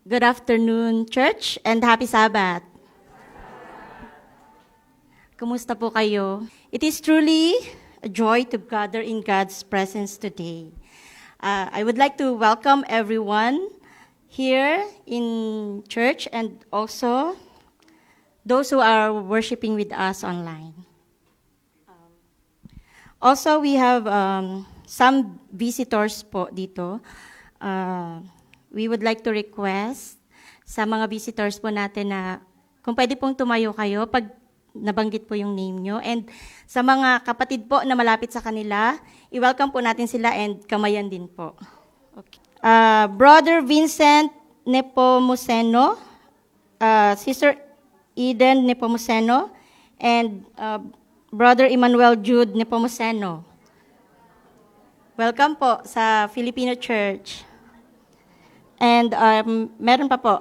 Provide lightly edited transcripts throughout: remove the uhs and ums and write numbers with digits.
Good afternoon, church, and happy Sabbath. Kumusta po kayo? It is truly a joy to gather in God's presence today. I would like to welcome everyone here in church and also those who are worshiping with us online. Also, we have some visitors po dito. We would like to request sa mga visitors po natin na kung pwede pong tumayo kayo pag nabanggit po yung name nyo. And sa mga kapatid po na malapit sa kanila, i-welcome po natin sila and kamayan din po. Okay. Brother Vincent Nepomuceno, Sister Eden Nepomuceno, and Brother Emmanuel Jude Nepomuceno. Welcome po sa Filipino Church. And meron pa po,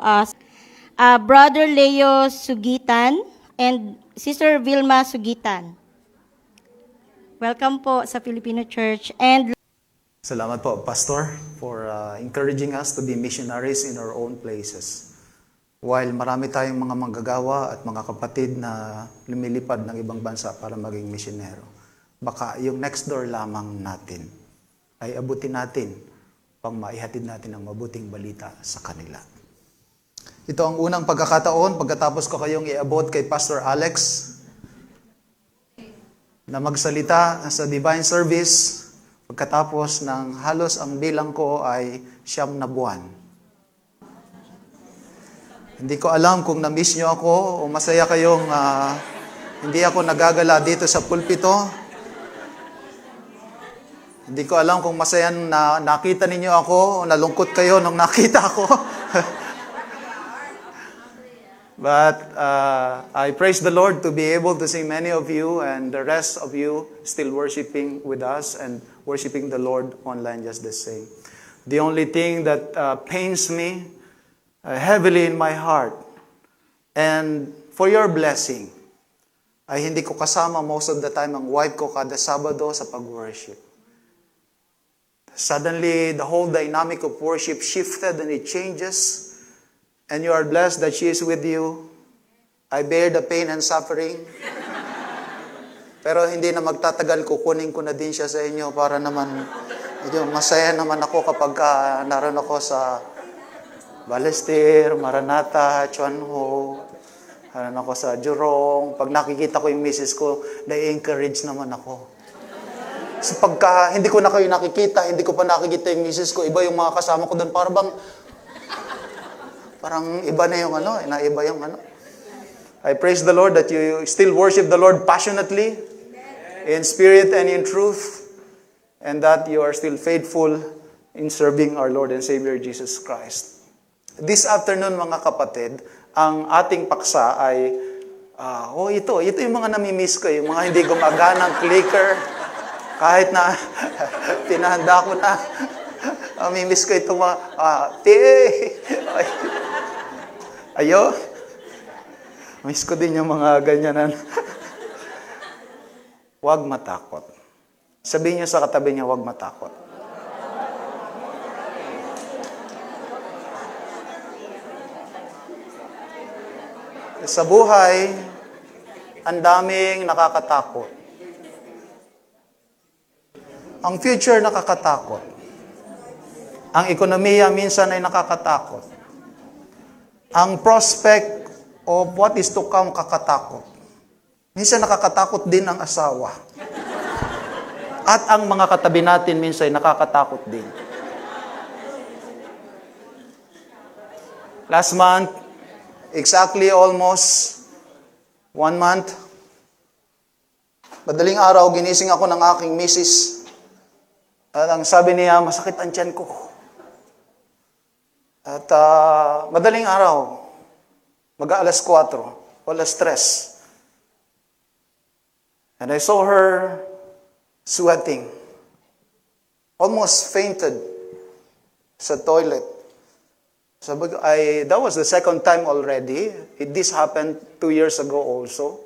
Brother Leo Sugitan and Sister Vilma Sugitan. Welcome po sa Filipino Church. And Salamat po, Pastor, for encouraging us to be missionaries in our own places. While marami tayong mga manggagawa at mga kapatid na lumilipad ng ibang bansa para maging misyonero, baka yung next door lamang natin ay abutin natin pang maihatid natin ang mabuting balita sa kanila. Ito ang unang pagkakataon pagkatapos ko kayong iabot kay Pastor Alex na magsalita sa divine service pagkatapos ng halos ang bilang ko ay 9 na buwan. Hindi ko alam kung na-miss nyo ako o masaya kayong hindi ako nagagala dito sa pulpito. Hindi ko alam kung masaya na nakita ninyo ako o nalungkot kayo nung nakita ako. But I praise the Lord to be able to see many of you and the rest of you still worshiping with us and worshiping the Lord online just the same. The only thing that pains me heavily in my heart and for your blessing ay hindi ko kasama most of the time ang wife ko kada Sabado sa pag-worship. Suddenly, the whole dynamic of worship shifted and it changes. And you are blessed that she is with you. I bear the pain and suffering. Pero hindi na magtatagal, kukunin ko na din siya sa inyo para naman, masaya naman ako kapag naroon ako sa Balestier, Maranata, Chuanho, naroon ako sa Jurong. Pag nakikita ko yung misis ko, na-encourage naman ako. So pagka hindi ko na kayo nakikita, hindi ko pa nakikita yung misis ko, iba yung mga kasama ko doon, parang iba na yung naiba yung I praise the Lord that you still worship the Lord passionately, in spirit and in truth, and that you are still faithful in serving our Lord and Savior Jesus Christ. This afternoon, mga kapatid, ang ating paksa ay, ito yung mga namimiss ko, yung mga hindi gumaganang clicker. Kahit na pinahanda ko na, mimiss ko itong mga, ayo, miss ko din yung mga ganyanan. Huwag matakot. Sabihin niyo sa katabi niya, huwag matakot. Sa buhay, ang daming nakakatakot. Ang future nakakatakot. Ang ekonomiya minsan ay nakakatakot. Ang prospect of what is to come kakatakot. Minsan nakakatakot din ang asawa. At ang mga katabi natin minsan ay nakakatakot din. Last month, exactly almost 1 month, madaling araw, ginising ako ng aking misis. At ang sabi niya, masakit ang tiyan ko. At madaling araw, mag-aalas 4, alas 3. And I saw her sweating. Almost fainted sa toilet. Sabi ko, that was the second time already. This happened 2 years ago also.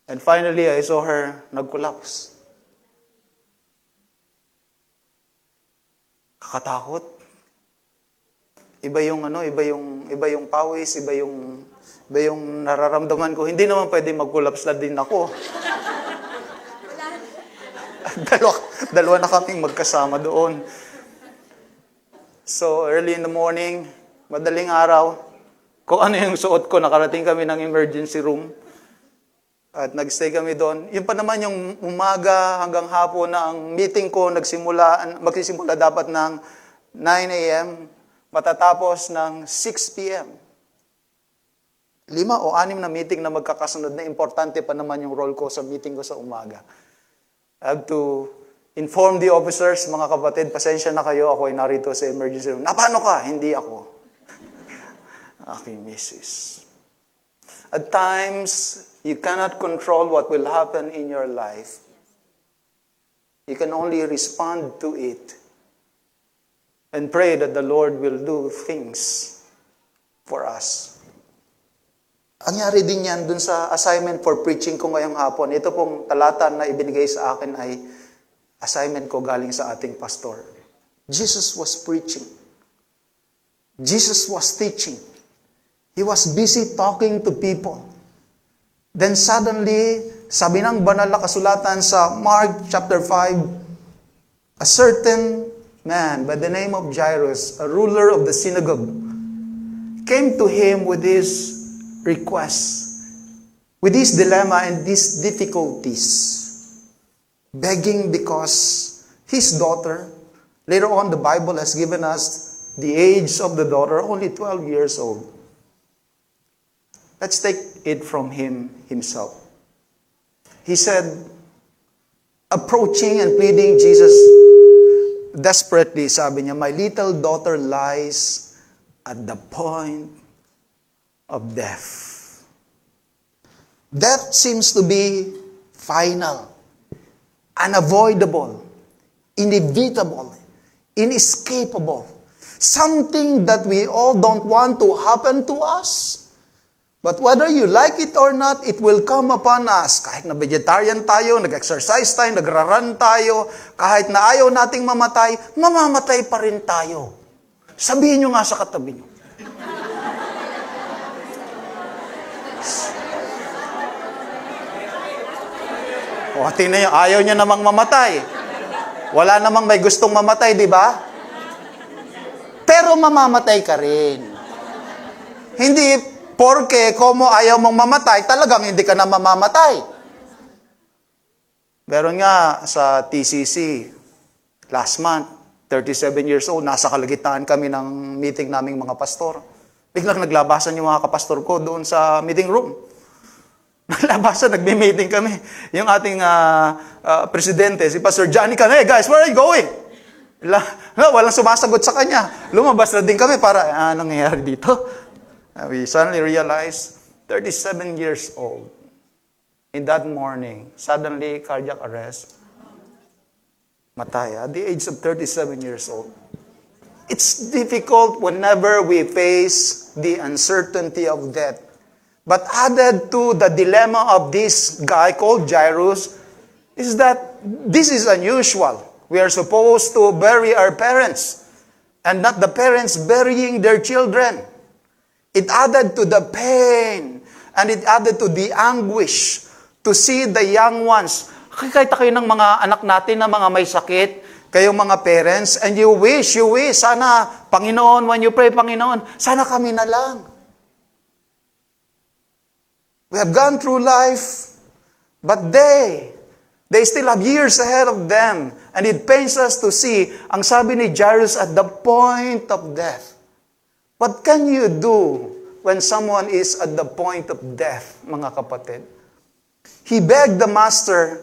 And finally, I saw her nag-collapse. Kakatakot. iba yung pawis, iba yung nararamdaman ko. Hindi naman pwede mag-collapse na din ako. dalawa na kaming magkasama doon. So, early in the morning, madaling araw, kung ano yung suot ko, nakarating kami ng emergency room. At nagstay kami doon. Yun pa naman yung umaga hanggang hapon na ang meeting ko magsisimula dapat ng 9 a.m., matatapos ng 6 p.m. 5 o 6 na meeting na magkakasunod na importante pa naman yung role ko sa meeting ko sa umaga. I have to inform the officers, mga kapatid, pasensya na kayo, ako ay narito sa emergency room. Paano ka? Hindi ako. Aking misis. At times, you cannot control what will happen in your life. You can only respond to it and pray that the Lord will do things for us. Ang yari din yan dun sa assignment for preaching ko ngayong hapon. Ito pong talata na ibinigay sa akin ay assignment ko galing sa ating pastor. Jesus was preaching. Jesus was teaching. He was busy talking to people. Then suddenly, sabi ng banal na kasulatan sa Mark chapter 5, a certain man by the name of Jairus, a ruler of the synagogue, came to him with his requests, with his dilemma and these difficulties, begging because his daughter, later on the Bible has given us the age of the daughter, only 12 years old. Let's take it from him himself. He said, approaching and pleading Jesus desperately, sabi niya, my little daughter lies at the point of death. Death seems to be final, unavoidable, inevitable, inescapable. Something that we all don't want to happen to us. But whether you like it or not, it will come upon us. Kahit na vegetarian tayo, nag-exercise tayo, nagra-run tayo, kahit na ayaw nating mamatay, mamamatay pa rin tayo. Sabihin nyo nga sa katabi nyo. O, tingnan nyo, ayaw nyo namang mamatay. Wala namang may gustong mamatay, di ba? Pero mamamatay ka rin. Hindi porke como ayaw mong mamatay, talagang hindi ka na mamamatay. Meron nga sa TCC, last month, 37 years old, nasa kalagitnaan kami ng meeting naming mga pastor. Biglang naglabasan yung mga kapastor ko doon sa meeting room. Naglabasan, nagme-meeting kami. Yung ating presidente, si Pastor Johnny Can, hey guys, where are you going? Walang sumasagot sa kanya. Lumabas na din kami para, anong nangyayari dito? We suddenly realized, 37 years old, in that morning, suddenly cardiac arrest, matay, at the age of 37 years old. It's difficult whenever we face the uncertainty of death. But added to the dilemma of this guy called Jairus, is that this is unusual. We are supposed to bury our parents, and not the parents burying their children. It added to the pain, and it added to the anguish to see the young ones. Kikita kayo ng mga anak natin na mga may sakit, kayong mga parents, and you wish, sana, Panginoon, when you pray, Panginoon, sana kami na lang. We have gone through life, but they still have years ahead of them, and it pains us to see, ang sabi ni Jairus, at the point of death. What can you do when someone is at the point of death, mga kapatid? He begged the master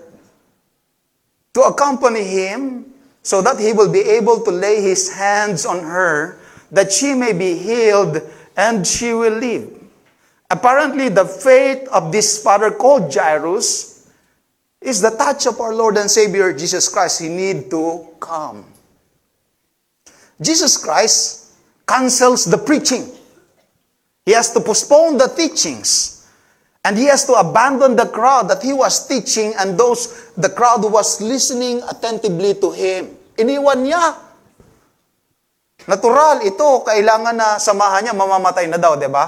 to accompany him so that he will be able to lay his hands on her, that she may be healed and she will live. Apparently, the faith of this father called Jairus is the touch of our Lord and Savior Jesus Christ. He need to come. Jesus Christ cancels the preaching. He has to postpone the teachings. And he has to abandon the crowd that he was teaching and the crowd who was listening attentively to him. Iniwan niya. Natural, ito, kailangan na samahan niya, mamamatay na daw, di ba?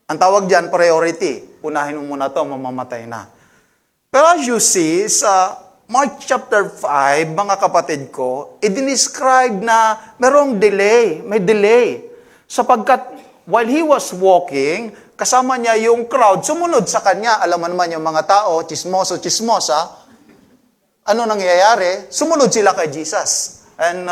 Ang tawag dyan, priority. Unahin mo muna to, mamamatay na. Pero as you see, sa Mark chapter 5, mga kapatid ko, i-describe na merong delay, may delay. Sapagkat while he was walking, kasama niya yung crowd, sumunod sa kanya. Alam mo naman yung mga tao, chismoso, chismosa, ano nangyayari? Sumunod sila kay Jesus. And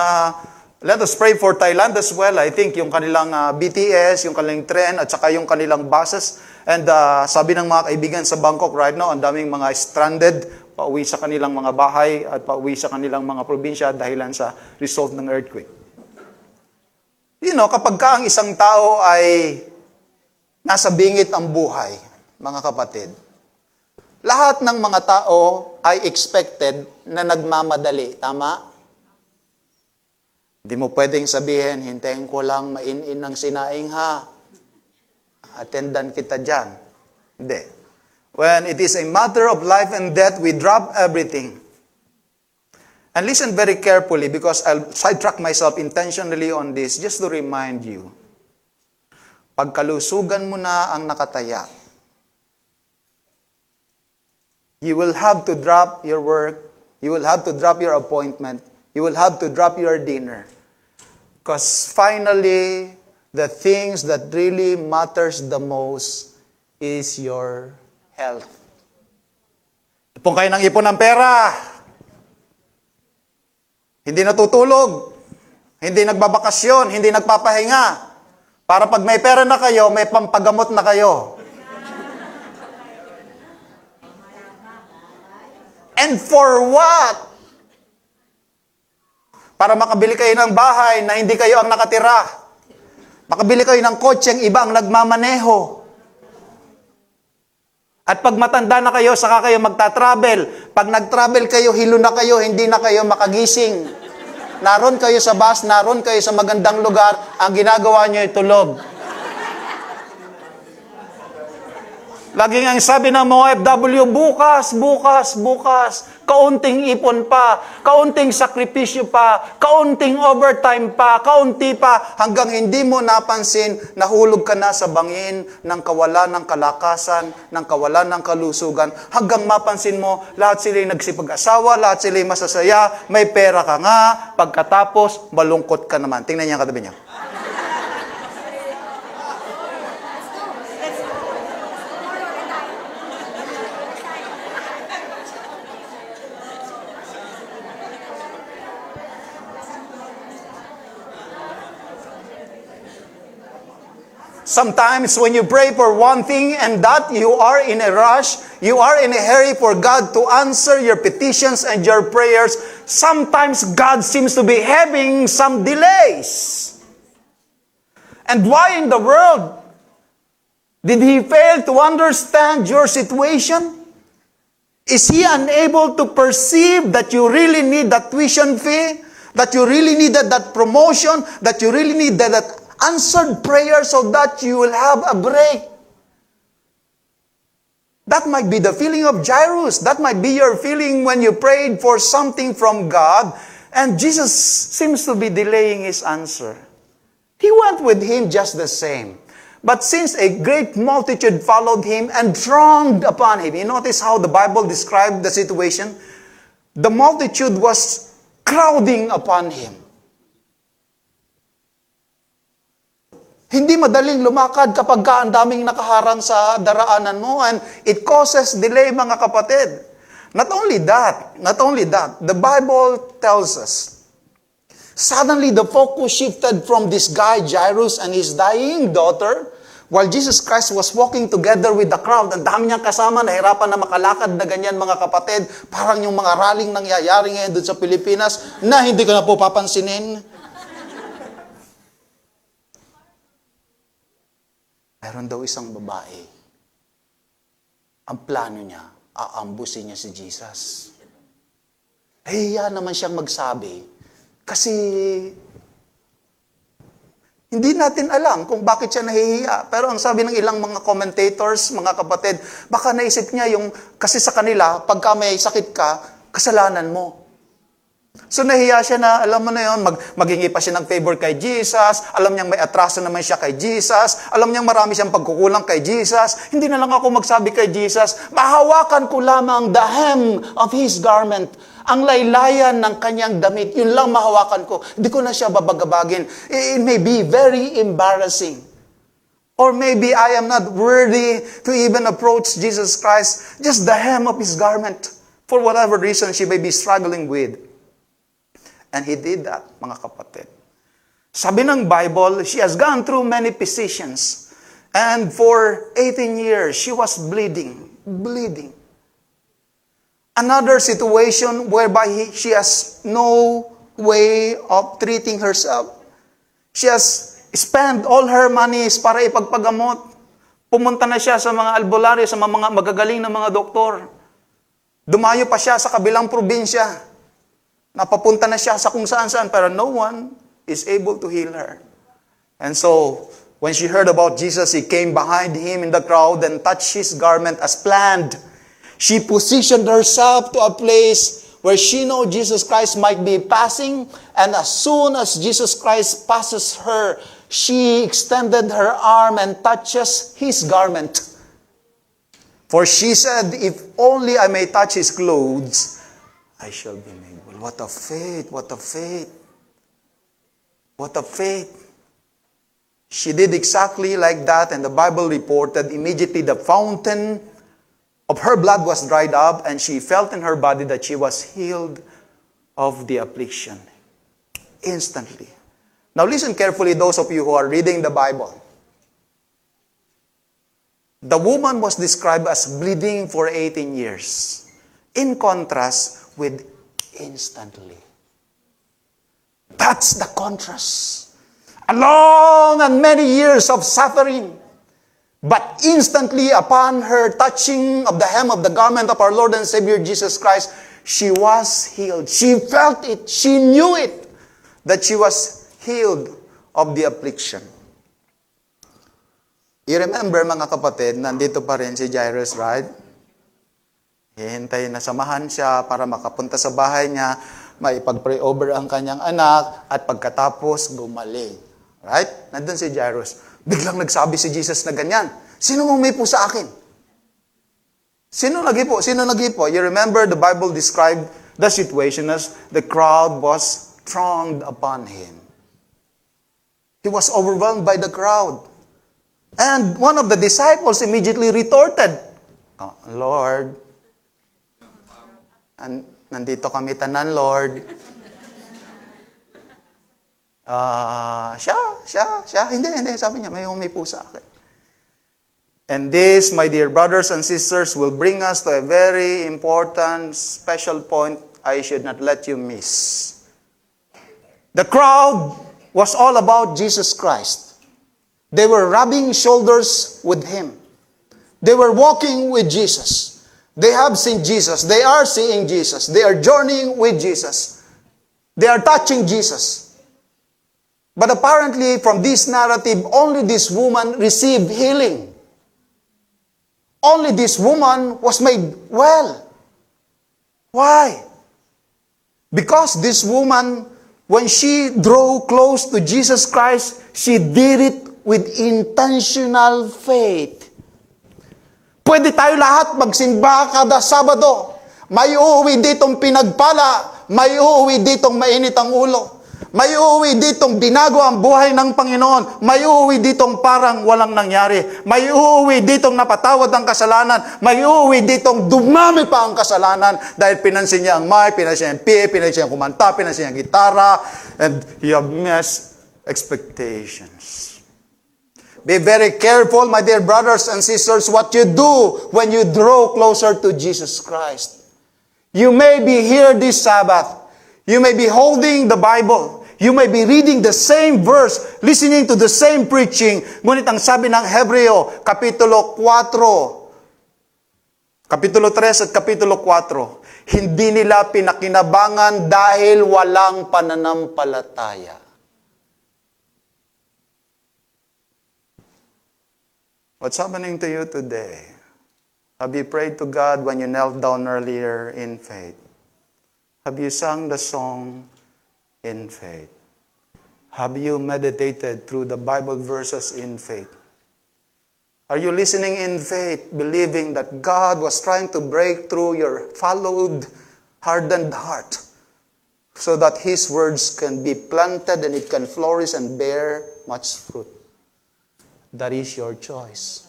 let us pray for Thailand as well. I think yung kanilang BTS, yung kanilang tren, at saka yung kanilang buses. And sabi ng mga kaibigan sa Bangkok right now, ang daming mga stranded, pauwi sa kanilang mga bahay at pauwi sa kanilang mga probinsya dahilan sa result ng earthquake. You know, kapag ka ang isang tao ay nasa bingit ang buhay, mga kapatid, lahat ng mga tao ay expected na nagmamadali. Tama? Hindi mo pwedeng sabihin, hintayin ko lang main-in ng sinaing ha. Attendan kita dyan. Hindi. When it is a matter of life and death, we drop everything. And listen very carefully because I'll sidetrack myself intentionally on this just to remind you. Pagkalusugan mo na ang nakataya, you will have to drop your work, you will have to drop your appointment, you will have to drop your dinner. Because finally, the things that really matters the most is your health. Ipon kayo ng ipon ng pera. Hindi natutulog. Hindi nagbabakasyon. Hindi nagpapahinga. Para pag may pera na kayo, may pampagamot na kayo. And for what? Para makabili kayo ng bahay na hindi kayo ang nakatira. Makabili kayo ng kotse, ang iba ang nagmamaneho. At pag matanda na kayo, saka kayo magta-travel. Pag nag-travel kayo, hilo na kayo, hindi na kayo makagising. Naroon kayo sa bus, naroon kayo sa magandang lugar, ang ginagawa nyo ay tulog. Laging ang sabi ng mga OFW, bukas, bukas, bukas. Kaunting ipon pa, kaunting sakripisyo pa, kaunting overtime pa, kaunti pa, hanggang hindi mo napansin, nahulog ka na sa bangin ng kawalan ng kalakasan, ng kawalan ng kalusugan, hanggang mapansin mo, lahat sila'y nagsipag-asawa, lahat sila'y masasaya, may pera ka nga, pagkatapos, malungkot ka naman. Tingnan niya ang katabi niya. Sometimes when you pray for one thing and that you are in a rush, you are in a hurry for God to answer your petitions and your prayers, sometimes God seems to be having some delays. And why in the world did He fail to understand your situation? Is He unable to perceive that you really need that tuition fee, that you really needed that promotion, that you really need that answered prayer so that you will have a break? That might be the feeling of Jairus. That might be your feeling when you prayed for something from God and Jesus seems to be delaying His answer. He went with Him just the same. But since a great multitude followed Him and thronged upon Him, you notice how the Bible described the situation? The multitude was crowding upon Him. Hindi madaling lumakad kapag ang daming nakaharang sa daraanan mo and it causes delay, mga kapatid. Not only that, the Bible tells us, suddenly the focus shifted from this guy Jairus and his dying daughter while Jesus Christ was walking together with the crowd. Ang dami niyang kasama, nahirapan na makalakad na ganyan, mga kapatid. Parang yung mga rallying nangyayari ngayon doon sa Pilipinas na hindi ko na po papansinin. Meron daw isang babae. Ang plano niya, aambusin niya si Jesus. Hiya naman siyang magsabi. Kasi hindi natin alam kung bakit siya nahihiya. Pero ang sabi ng ilang mga commentators, mga kapatid, baka naisip niya yung, kasi sa kanila, pagka may sakit ka, kasalanan mo. So nahiya siya na, alam mo na yun, maghingi pa siya ng favor kay Jesus, alam niyang may atraso naman siya kay Jesus, alam niyang marami siyang pagkukulang kay Jesus, hindi na lang ako magsabi kay Jesus, mahawakan ko lamang the hem of His garment, ang laylayan ng kanyang damit, yun lang mahawakan ko, hindi ko na siya babagabagin. It may be very embarrassing. Or maybe I am not worthy to even approach Jesus Christ, just the hem of His garment, for whatever reason she may be struggling with. And he did that, mga kapatid. Sabi ng Bible, she has gone through many physicians. And for 18 years, she was bleeding. Another situation whereby she has no way of treating herself. She has spent all her monies para ipagpagamot. Pumunta na siya sa mga albularyo, sa mga magagaling na mga doktor. Dumayo pa siya sa kabilang probinsya. Napapunta na siya sa kung saan-saan, pero no one is able to heal her. And so, when she heard about Jesus, he came behind him in the crowd and touched his garment as planned. She positioned herself to a place where she knew Jesus Christ might be passing, and as soon as Jesus Christ passes her, she extended her arm and touches his garment. For she said, if only I may touch his clothes, I shall be made well. What a faith, what a faith. What a faith. She did exactly like that, and the Bible reported immediately the fountain of her blood was dried up, and she felt in her body that she was healed of the affliction. Instantly. Now listen carefully, those of you who are reading the Bible. The woman was described as bleeding for 18 years. In contrast with instantly. That's the contrast. A long and many years of suffering. But instantly upon her touching of the hem of the garment of our Lord and Savior Jesus Christ, she was healed. She felt it. She knew it. That she was healed of the affliction. You remember, mga kapatid, nandito pa rin si Jairus, right? Hihintayin na samahan siya para makapunta sa bahay niya, maipag-pray over ang kanyang anak, at pagkatapos gumaling. Right? Nandun si Jairus. Biglang nagsabi si Jesus na ganyan, sino mong may po sa akin? Sino nagipo? Sino nagipo? You remember the Bible described the situation as the crowd was thronged upon him. He was overwhelmed by the crowd. And one of the disciples immediately retorted, oh, Lord, nandito kami tanan, Lord. Siya. Hindi, sabi niya, may po sa akin. And this, my dear brothers and sisters, will bring us to a very important, special point I should not let you miss. The crowd was all about Jesus Christ. They were rubbing shoulders with Him. They were walking with Jesus. They have seen Jesus. They are seeing Jesus. They are journeying with Jesus. They are touching Jesus. But apparently, from this narrative, only this woman received healing. Only this woman was made well. Why? Because this woman, when she drew close to Jesus Christ, she did it with intentional faith. Pwede tayo lahat magsimba kada Sabado. May uuwi ditong pinagpala. May uuwi ditong mainit ang ulo. May uuwi ditong binago ang buhay ng Panginoon. May uuwi ditong parang walang nangyari. May uuwi ditong napatawad ang kasalanan. May uuwi ditong dumami pa ang kasalanan dahil pinansin niya ang mic, pinansin niya ang PA, pinansin niya ang kumanta, pinansin niya ang gitara, and he have missed expectations. Be very careful, my dear brothers and sisters, what you do when you draw closer to Jesus Christ. You may be here this Sabbath. You may be holding the Bible. You may be reading the same verse, listening to the same preaching. Ngunit ang sabi ng Hebreo, Kapitulo 3 at Kapitulo 4, hindi nila pinakinabangan dahil walang pananampalataya. What's happening to you today? Have you prayed to God when you knelt down earlier in faith? Have you sung the song in faith? Have you meditated through the Bible verses in faith? Are you listening in faith, believing that God was trying to break through your followed, hardened heart so that His words can be planted and it can flourish and bear much fruit? That is your choice.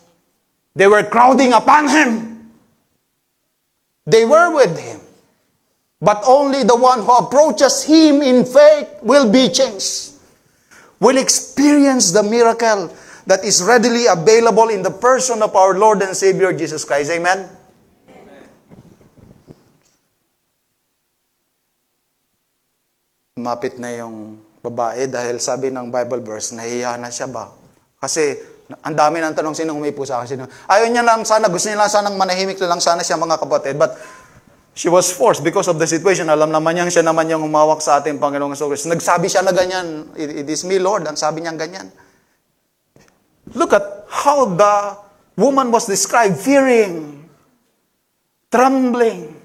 They were crowding upon Him. They were with Him. But only the one who approaches Him in faith will be changed, will experience the miracle that is readily available in the person of our Lord and Savior Jesus Christ. Amen? Mapit na yung babae dahil sabi ng Bible verse, nahiya na siya ba? Kasi ang dami ng tanong, sino humipo sa akin? Ayaw niya lang sana, gusto niya lang sanang manahimik na lang sana siya mga kapatid. But she was forced because of the situation. Alam naman niya, siya naman yung humawak sa ating Panginoong Hesus. Nagsabi siya na ganyan, it is me, Lord. Ang sabi niya ganyan. Look at how the woman was described, fearing, trembling,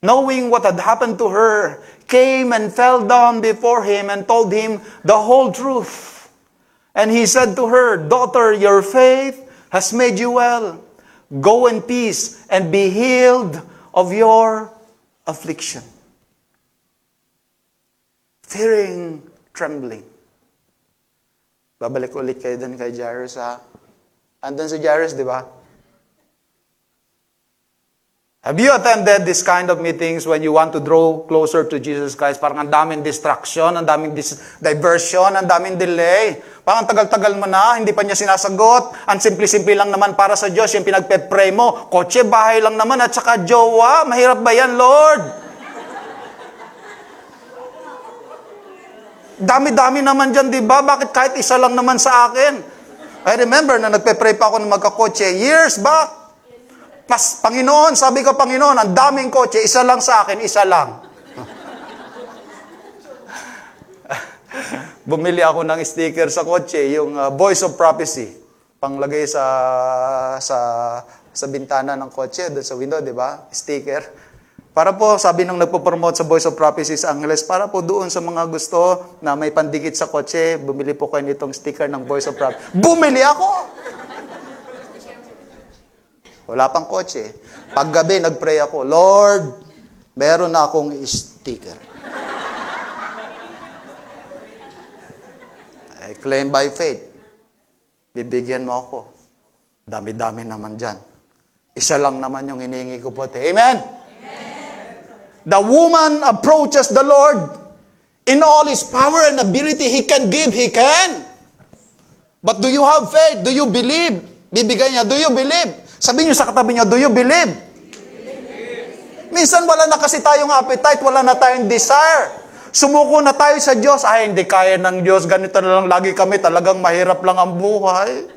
knowing what had happened to her, came and fell down before Him and told Him the whole truth. And He said to her, "Daughter, your faith has made you well. Go in peace and be healed of your affliction." Fearing, trembling. Babalik ulit kayo dun kay Jairus, ha? Andun si Jairus, di ba? Have you attended this kind of meetings when you want to draw closer to Jesus Christ? Parang ang daming distraction, ang daming diversion, ang daming delay. Parang tagal-tagal mo na, hindi pa niya sinasagot. Ang simple-simple lang naman para sa Diyos, yung pinagpe-pray mo. Kotse, bahay lang naman, at saka jowa. Mahirap ba yan, Lord? Dami-dami naman dyan, di ba? Bakit kahit isa lang naman sa akin? I remember na nagpe-pray pa ako ng magkakotse years back. Panginoon, sabi ko, Panginoon, ang daming kotse, isa lang sa akin, isa lang. Bumili ako ng sticker sa kotse, yung Voice of Prophecy. Panglagay sa bintana ng kotse, doon sa window, di ba? Sticker. Para po, sabi nung nagpo-promote sa Voice of Prophecy sa Angeles, para po doon sa mga gusto na may pandikit sa kotse, bumili po kayo nitong sticker ng Voice of Prophecy. Bumili ako! Wala pang kotse. Paggabi, nagpray ako, Lord, meron na akong sticker. I claim by faith. Bibigyan mo ako. Dami-dami naman dyan. Isa lang naman yung hinihingi ko po. Amen? The woman approaches the Lord in all His power and ability. He can give, He can. But do you have faith? Do you believe? Bibigay niya, do you believe? Sabihin niyo sa katabi niyo, do you believe? Minsan wala na kasi tayong appetite, wala na tayong desire. Sumuko na tayo sa Diyos. Ay, hindi kaya ng Diyos. Ganito na lang lagi kami. Talagang mahirap lang ang buhay.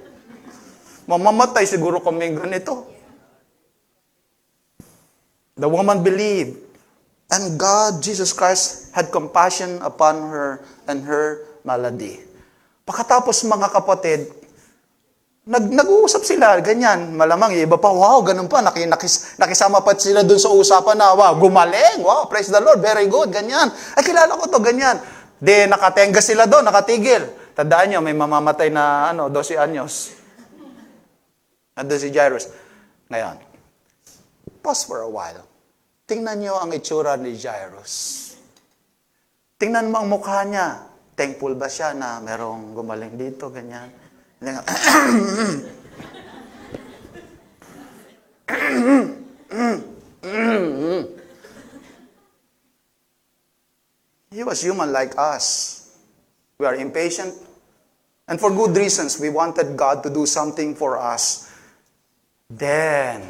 Mamamatay siguro kami ganito. The woman believed. And God, Jesus Christ, had compassion upon her and her malady. Pagkatapos mga kapatid, nag-uusap sila, ganyan. Malamang, iba pa, wow, ganun pa. Nakisama pa sila dun sa usapan na, wow, gumaling. Wow, praise the Lord, very good, ganyan. Ay, kilala ko to, ganyan. De, nakatenga sila doon, nakatigil. Tandaan nyo, may mamamatay na 12 anyos. Nandun si Jairus. Ngayon, pause for a while. Tingnan nyo ang itsura ni Jairus. Tingnan mo ang mukha niya. Thankful ba siya na merong gumaling dito, ganyan? He was human like us. We are impatient. And for good reasons, we wanted God to do something for us. Then,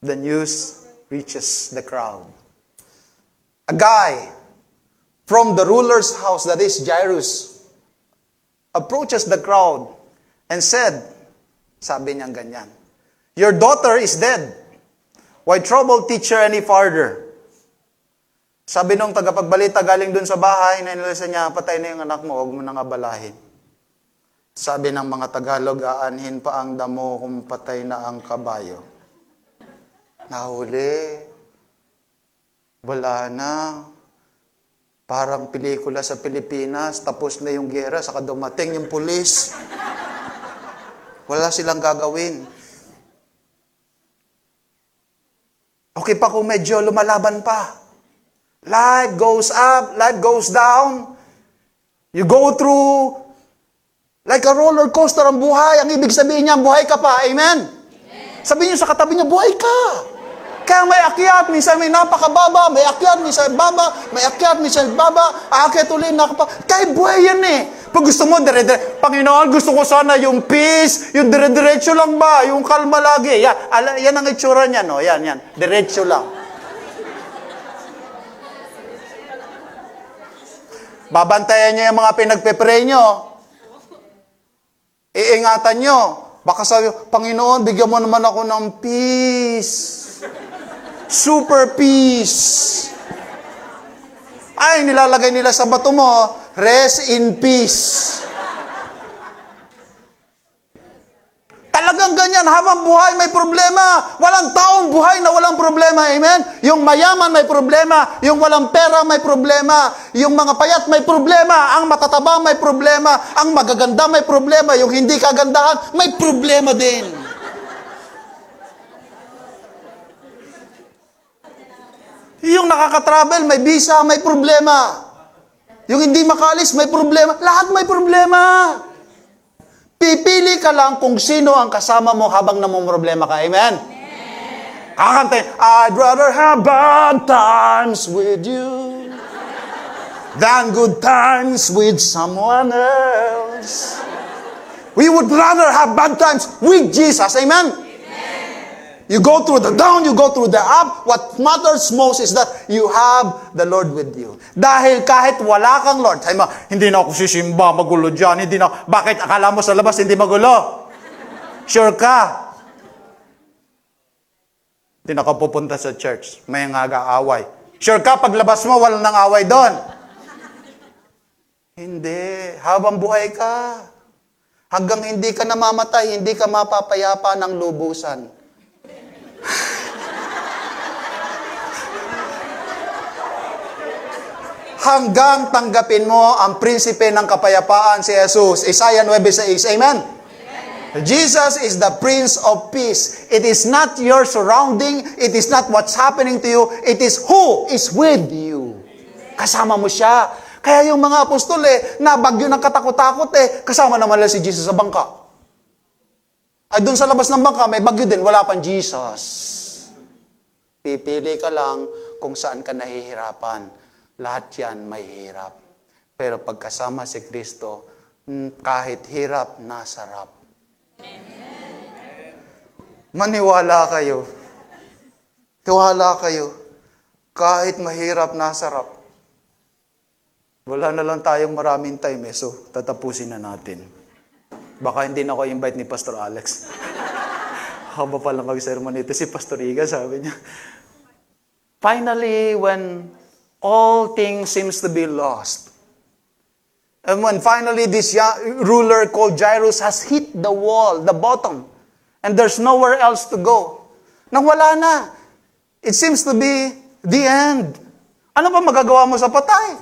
the news reaches the crowd. A guy from the ruler's house, that is Jairus, approaches the crowd and said, sabi niya ganyan, "Your daughter is dead. Why trouble teach her any farther?" Sabi nung tagapagbalita galing dun sa bahay, nainalisan niya, patay na yung anak mo, huwag mo nang abalahin. Sabi ng mga Tagalog, aanhin pa ang damo kung patay na ang kabayo. Nahuli. Wala na. Parang pelikula sa Pilipinas, tapos na yung gera, saka dumating yung pulis. Wala silang gagawin. Okay pa kung medyo lumalaban pa. Life goes up, life goes down. You go through like a roller coaster ang buhay. Ang ibig sabihin niya, buhay ka pa. Amen? Sabihin niyo sa katabi niya, buhay ka. Kaya may akyat, minsan may napakababa, may akyat, minsan baba, may akyat, minsan baba, aakyat ulit, nakapa. Kaya buhay yan eh. Pag gusto mo, Panginoon, gusto ko sana yung peace, yung dire-diretso lang ba, yung kalma lagi. Yan ang itsura niya, no? Yan. Diretso lang. Babantayan niyo yung mga pinagpe-pray niyo. Iingatan niyo. Baka sabi, Panginoon, bigyan mo naman ako ng peace. Super peace. Ay, nilalagay nila sa bato mo, rest in peace. Talagang ganyan, habang buhay may problema. Walang taong buhay na walang problema, amen? Yung mayaman may problema, yung walang pera may problema, yung mga payat may problema, ang matataba may problema, ang magaganda may problema, yung hindi kagandahan may problema din. Yung nakaka-travel, may visa, may problema. Yung hindi makaalis, may problema. Lahat may problema. Pipili ka lang kung sino ang kasama mo habang namumroblema ka. Amen? Kakantayin, I'd rather have bad times with you than good times with someone else. We would rather have bad times with Jesus. Amen? You go through the down, you go through the up. What matters most is that you have the Lord with you. Dahil kahit wala kang Lord, sabi mo, hindi na ako sisimba, magulo dyan, hindi na, bakit akala mo sa labas hindi magulo? Sure ka? Hindi na ka pupunta sa church, may nag-aaway. Sure ka, paglabas mo, walang nang away doon? Hindi, habang buhay ka. Hanggang hindi ka namamatay, hindi ka mapapayapa ng lubusan. Hanggang tanggapin mo ang prinsipe ng kapayapaan si Jesus. Isaiah 9:6. Amen? Jesus is the Prince of Peace. It is not your surrounding. It is not what's happening to you. It is who is with you. Kasama mo siya. Kaya yung mga apostol na bagyo ng katakot-takot kasama naman nila si Jesus sa bangka. Ay, doon sa labas ng bangka, may bagyo din, wala pang Jesus. Pipili ka lang kung saan ka nahihirapan. Lahat yan may hirap. Pero pagkasama si Kristo, kahit hirap, nasarap. Maniwala kayo. Tiwala kayo. Kahit mahirap, nasarap. Wala na lang tayong maraming time so tatapusin na natin. Baka hindi na ako invite ni Pastor Alex. Haba pa lang mag-sermon ito si Pastor Iga, sabi niya. Finally, when all things seems to be lost, and when finally this ruler called Jairus has hit the wall, the bottom, and there's nowhere else to go, nang wala na, it seems to be the end. Ano ba magagawa mo sa patay?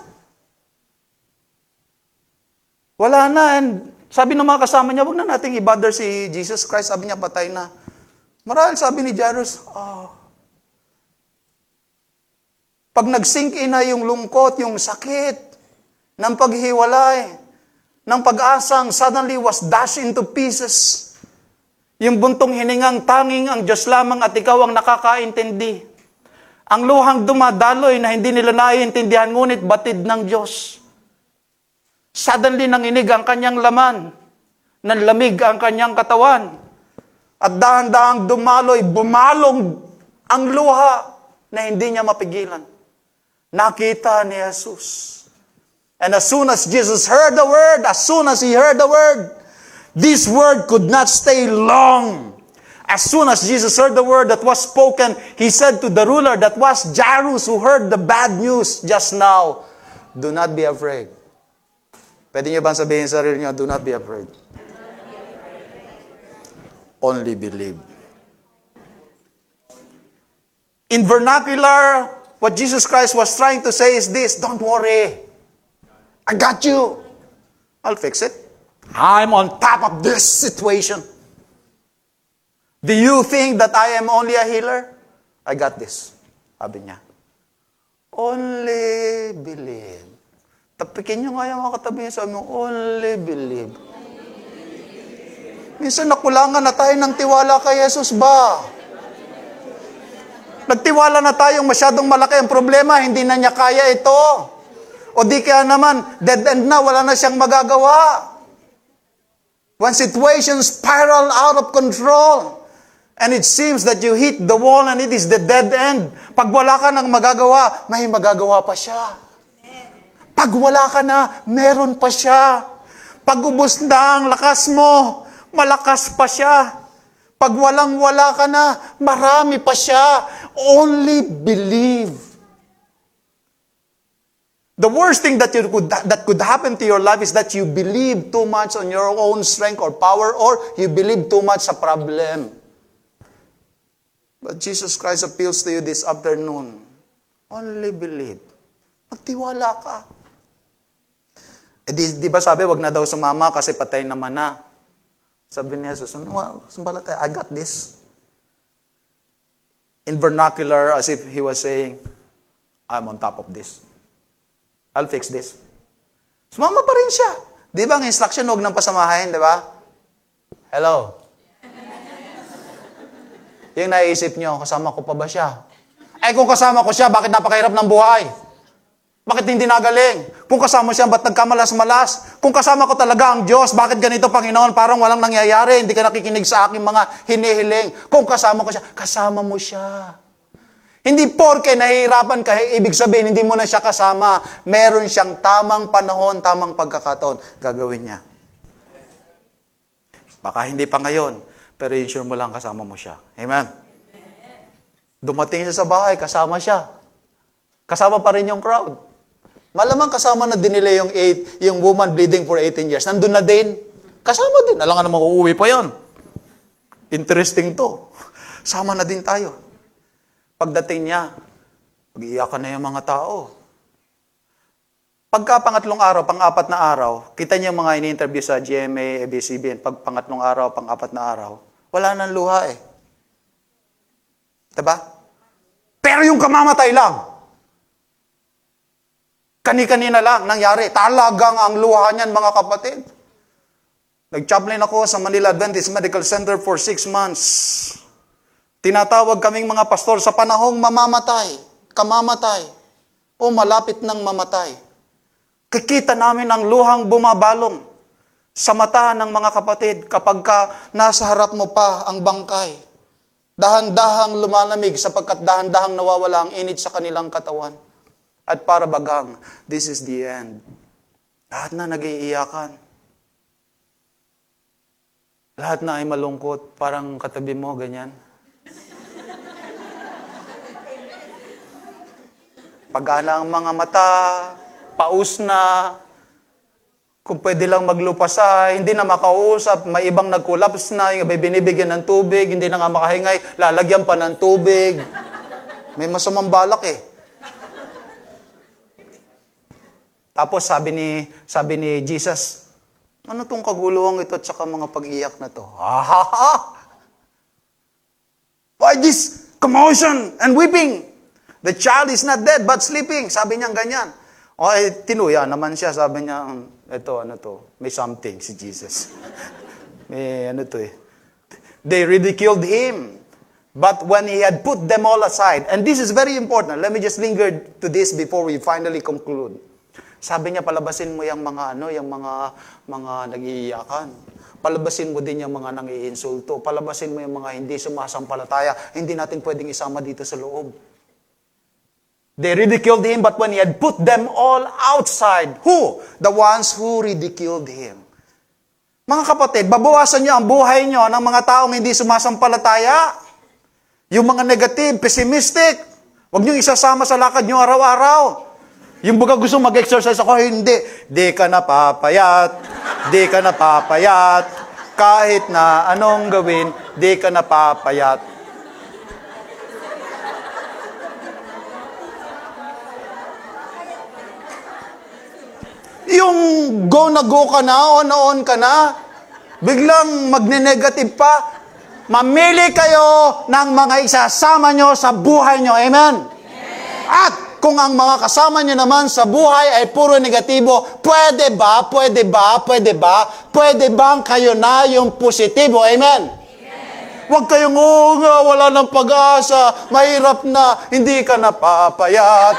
Wala na, and sabi ng mga kasama niya, wag na nating i-bother si Jesus Christ. Sabi niya, patay na. Marahil sabi ni Jairus, pag nag-sink in na yung lungkot, yung sakit, ng paghiwalay, ng pag-asang suddenly was dashed into pieces. Yung buntong hiningang tanging ang Diyos lamang at ikaw ang nakakaintindi. Ang luhang dumadaloy na hindi nila naiintindihan, ngunit batid ng Diyos. Suddenly nanginig ang kanyang laman, nanlamig ang kanyang katawan, at dahan-dahang bumalong ang luha na hindi niya mapigilan. Nakita ni Jesus. And as soon as Jesus heard the word, as soon as he heard the word, this word could not stay long. As soon as Jesus heard the word that was spoken, he said to the ruler that was Jairus who heard the bad news just now, do not be afraid. Pwede niyo ba sabihin sa sarili niyo, do not be afraid. Only believe. In vernacular, what Jesus Christ was trying to say is this: don't worry. I got you. I'll fix it. I'm on top of this situation. Do you think that I am only a healer? I got this. Sabi niya. Only believe. Tapikin niyo nga yung mga katabi niya, sabi mo, only believe. Minsan nakulangan na tayo ng tiwala kay Jesus ba? Nagtiwala na tayong masyadong malaki ang problema, hindi na niya kaya ito. O di kaya naman, dead end na, wala na siyang magagawa. When situations spiral out of control, and it seems that you hit the wall and it is the dead end. Pag wala ka nang magagawa, may magagawa pa siya. Pag wala ka na, meron pa siya. Pag ubos na ang lakas mo, malakas pa siya. Pag walang-wala ka na, marami pa siya. Only believe. The worst thing that could happen to your life is that you believe too much on your own strength or power, or you believe too much sa problem. But Jesus Christ appeals to you this afternoon. Only believe. Magtiwala ka. Di ba sabi, wag na daw sumama kasi patay naman na. Sabi ni Jesus, sumbalatay, I got this. In vernacular, as if he was saying, I'm on top of this. I'll fix this. Sumama pa rin siya. Di ba ang instruction, huwag nang pasamahin, di ba? Hello? Yung naisip nyo, kasama ko pa ba siya? Ay, kung kasama ko siya, bakit napakahirap ng buhay? Bakit hindi nagaling? Kung kasama siya, ba't nagkamalas-malas? Kung kasama ko talaga ang Diyos, bakit ganito, Panginoon? Parang walang nangyayari, hindi ka nakikinig sa aking mga hinihiling. Kung kasama ko siya, kasama mo siya. Hindi porke nahihirapan ka, ibig sabihin, hindi mo na siya kasama. Meron siyang tamang panahon, tamang pagkakataon, gagawin niya. Baka hindi pa ngayon, pero ensure mo lang kasama mo siya. Amen? Dumating siya sa bahay, kasama siya. Kasama pa rin yung crowd. Malamang kasama na din nila yung woman bleeding for 18 years. Nandun na din. Kasama din. Alam nga naman, uuwi pa yan. Interesting to. Sama na din tayo. Pagdating niya, mag-iiyakan na yung mga tao. Pagka pangatlong araw, pang-apat na araw, kita niyo yung mga ini-interview sa GMA, ABS-CBN, pag pangatlong araw, pang-apat na araw, wala nang luha eh. Diba? Pero yung kamamatay lang, kani-kanina lang nangyari. Talagang ang luha niyan, mga kapatid. Nag-chaplain ako sa Manila Adventist Medical Center for 6 months. Tinatawag kaming mga pastor sa panahong mamamatay, kamamatay, o malapit ng mamatay. Kikita namin ang luhang bumabalong sa mata ng mga kapatid kapag nasa harap mo pa ang bangkay. Dahan-dahang lumalamig sapagkat dahan-dahang nawawala ang init sa kanilang katawan. At para bagang, this is the end. Lahat na nag-iiyakan. Lahat na ay malungkot, parang katabi mo, ganyan. Pagana ang mga mata, paus na, kung pwede lang maglupasa, hindi na makausap, may ibang nag-collapse na, yung binibigyan ng tubig, hindi na nga makahingay, lalagyan pa ng tubig. May masamang balak eh. Tapos sabi ni Jesus, ano tong kaguluhan ito at saka mga pag-iyak na to? Why this commotion and weeping? The child is not dead but sleeping. Sabi niya ganyan. O tinuya naman siya. Sabi niya, may something si Jesus. May They ridiculed him. But when he had put them all aside, and this is very important, let me just linger to this before we finally conclude. Sabi niya, palabasin mo yung mga nag-iiyakan. Palabasin mo din yung mga nang-iinsulto. Palabasin mo yung mga hindi sumasampalataya. Hindi natin pwedeng isama dito sa loob. They ridiculed him, but when he had put them all outside, who? The ones who ridiculed him. Mga kapatid, babawasan niyo ang buhay niyo ng mga taong hindi sumasampalataya. Yung mga negative, pessimistic. Huwag niyo isasama sa lakad niyo araw-araw. Yung baga gusto mag-exercise ako, hindi. Di ka napapayat. Di ka napapayat. Kahit na anong gawin, di ka napapayat. Yung go na go ka na, on na on ka na, biglang magne-negative pa. Mamili kayo ng mga isasama nyo sa buhay nyo. Amen? At kung ang mga kasama nyo naman sa buhay ay puro negatibo, pwede bang kayo na yung positibo? Amen? Huwag kayong, wala ng pag-asa, mahirap na, hindi ka napapayat,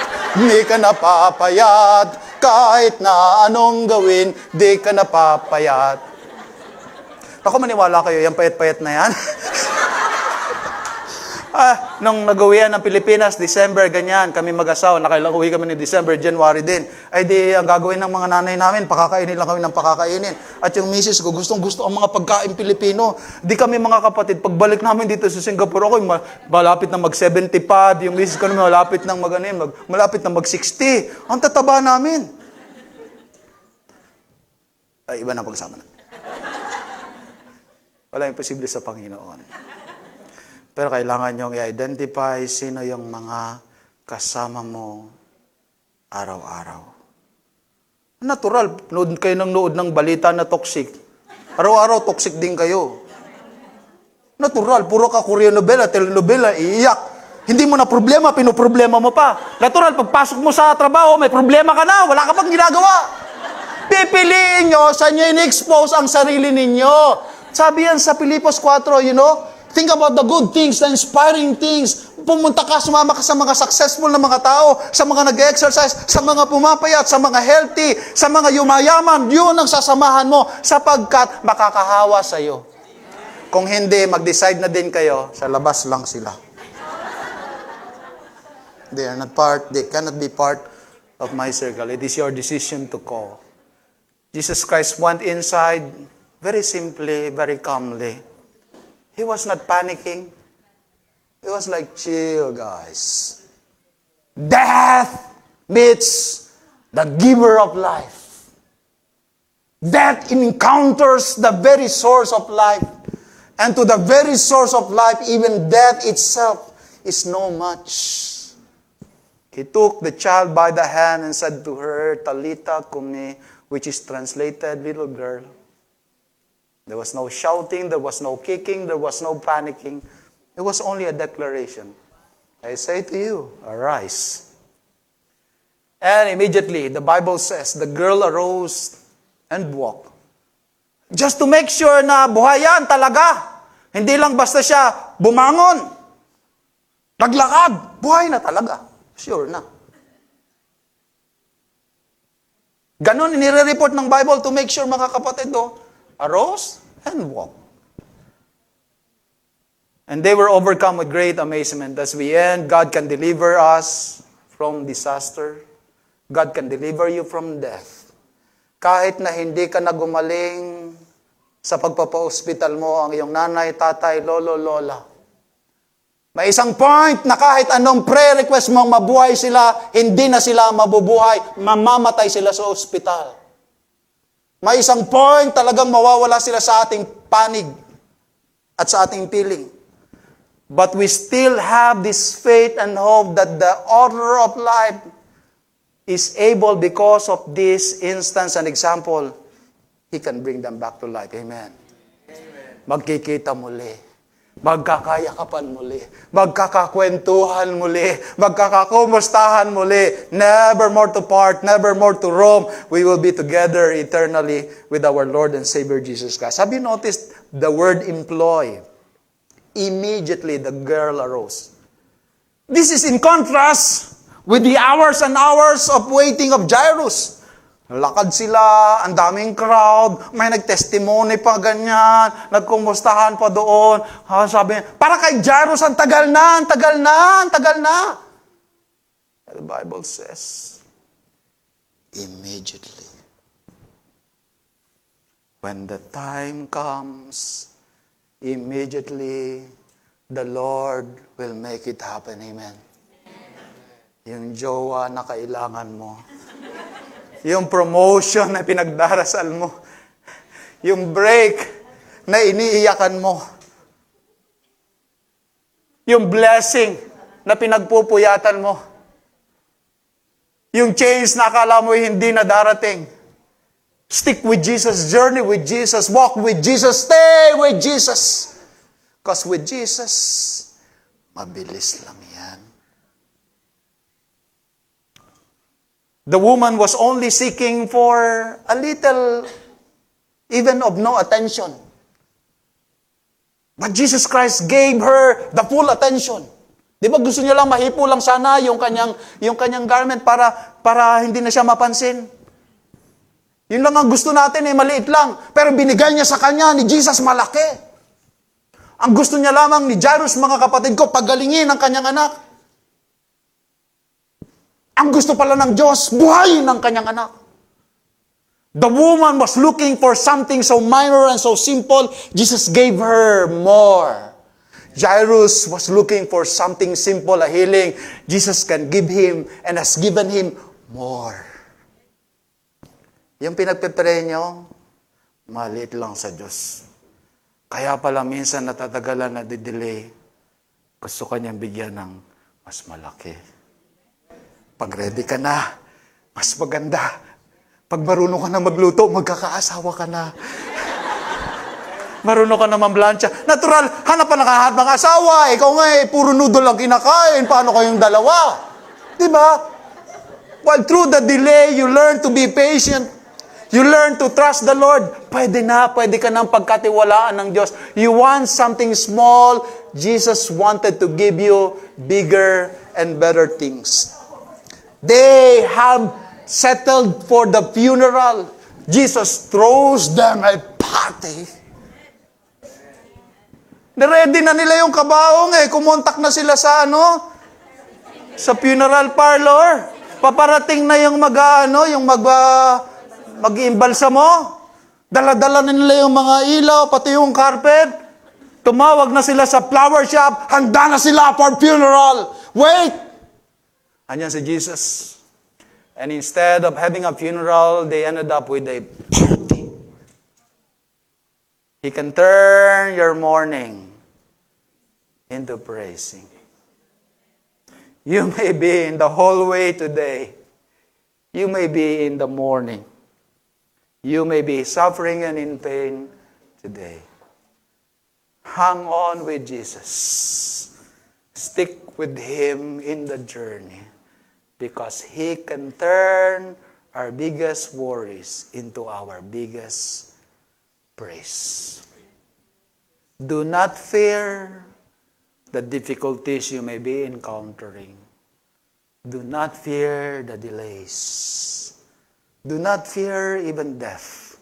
kahit na anong gawin, di ka napapayat. Ako maniwala kayo, yung payat-payat na yan. Nung nag-uwian ng Pilipinas, December, ganyan, kami mag-asawa, nakailang-uwi kami ni December, January din. Ay di, ang gagawin ng mga nanay namin, pakakainin lang kami ng pakakainin. At yung misis ko, gustong-gusto ang mga pagkain Pilipino. Di kami mga kapatid, pagbalik namin dito sa Singapore, ako malapit na mag-70 pad, yung misis ko naman malapit na malapit na mag-60. Ang tataba namin. Ay, iba na pagsama na. Wala imposible sa Panginoon. Pero kailangan nyo i-identify sino yung mga kasama mo araw-araw. Natural, nood kayo ng balita na toxic. Araw-araw, toxic din kayo. Natural, puro ka Korean novela, telenovela, iiyak. Hindi mo na problema, pinoproblema mo pa. Natural, pagpasok mo sa trabaho, may problema ka na, wala ka pang ginagawa. Pipiliin nyo, saan nyo in-expose ang sarili ninyo. Sabi yan sa Filipos 4, think about the good things, the inspiring things. Pumunta ka, sumama ka sa mga successful na mga tao, sa mga nag-exercise, sa mga pumapayat, sa mga healthy, sa mga yumayaman. Yun ang sasamahan mo sapagkat makakahawa sa iyo. Kung hindi, mag-decide na din kayo, sa labas lang sila. They cannot be part of my circle. It is your decision to call. Jesus Christ went inside, very simply, very calmly. He was not panicking. He was like, chill, guys. Death meets the giver of life. Death encounters the very source of life. And to the very source of life, even death itself is no much. He took the child by the hand and said to her, Talita kumi, which is translated, little girl. There was no shouting, there was no kicking, there was no panicking. It was only a declaration. I say to you, arise. And immediately, the Bible says, the girl arose and walked. Just to make sure na buhay yan talaga. Hindi lang basta siya bumangon. Naglakad. Buhay na talaga. Sure na. Ganon, inire-report ng Bible to make sure, mga kapatid, arose and walked. And they were overcome with great amazement. As we end, God can deliver us from disaster. God can deliver you from death. Kahit na hindi ka na gumaling sa pagpapa-hospital mo, ang iyong nanay, tatay, lolo, lola. May isang point na kahit anong prayer request mong mabuhay sila, hindi na sila mabubuhay, mamamatay sila sa ospital. May isang point talagang mawawala sila sa ating panig at sa ating piling. But we still have this faith and hope that the author of life is able, because of this instance and example, He can bring them back to life. Amen. Magkikita muli. Magkakayakapan muli. Magkakakwentuhan muli. Magkakakumustahan muli. Never more to part, never more to roam. We will be together eternally with our Lord and Savior Jesus Christ. Have you noticed the word employ? Immediately the girl arose. This is in contrast with the hours and hours of waiting of Jairus. Lakad sila, ang daming crowd, may nag-testimony pa ganyan, nagkumustahan pa doon. Sabi, para kay Jairus, ang tagal na. The Bible says, immediately, when the time comes, immediately, the Lord will make it happen. Amen. Yung jowa na kailangan mo. Yung promotion na pinagdarasal mo. Yung break na iniiyakan mo. Yung blessing na pinagpupuyatan mo. Yung change na akala mo hindi na darating. Stick with Jesus, journey with Jesus, walk with Jesus, stay with Jesus. Because with Jesus, mabilis lang yan. The woman was only seeking for a little, even of no attention. But Jesus Christ gave her the full attention. Di ba gusto niya lang mahipo lang sana yung kanyang garment para hindi na siya mapansin? Yun lang ang gusto natin maliit lang. Pero binigay niya sa kanya ni Jesus malaki. Ang gusto niya lamang ni Jairus, mga kapatid ko, pagalingin ang kanyang anak. Ang gusto pala ng Diyos, buhayin ang kanyang anak. The woman was looking for something so minor and so simple. Jesus gave her more. Jairus was looking for something simple, a healing. Jesus can give him and has given him more. Yung pinagpipray nyo, maliit lang sa Diyos. Kaya pala minsan natatagalan na delay. Gusto kanyang bigyan ng mas malaki. Pag ready ka na, mas maganda. Pag marunong ka na magluto, magkakaasawa ka na. Marunong ka na mamlansya. Natural, hanap pa nakahat ng asawa. Ikaw nga puro noodle lang kinakain. Paano kayong dalawa? Diba? While through the delay, you learn to be patient. You learn to trust the Lord. Pwede ka nang pagkatiwalaan ng Diyos. You want something small, Jesus wanted to give you bigger and better things. They have settled for the funeral. Jesus throws them a party. Ready na nila yung kabaong Kumontak na sila sa sa funeral parlor. Paparating na yung mag-iimbalsa mo. Dala-dala na nila yung mga ilaw, pati yung carpet. Tumawag na sila sa flower shop. Handa na sila for funeral. Wait! Anyan si Jesus. And instead of having a funeral, they ended up with a party. He can turn your mourning into praising. You may be in the hallway today. You may be in the morning. You may be suffering and in pain today. Hang on with Jesus. Stick with Him in the journey. Because He can turn our biggest worries into our biggest praise. Do not fear the difficulties you may be encountering. Do not fear the delays. Do not fear even death.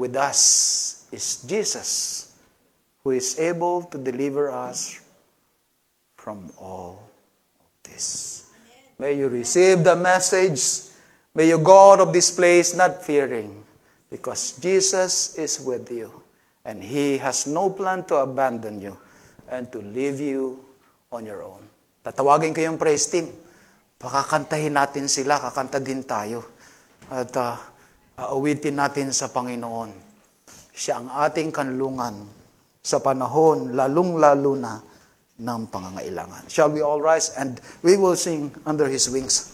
With us is Jesus, who is able to deliver us from all of this. May you receive the message. May you go out of this place not fearing, because Jesus is with you, and He has no plan to abandon you and to leave you on your own. Tatawagin ko yung praise team. Pakakantahin natin sila, kakanta din tayo. At aawitin natin sa Panginoon. Siya ang ating kanlungan sa panahon, lalong-lalo na ng pangangailangan. Shall we all rise and we will sing under His wings?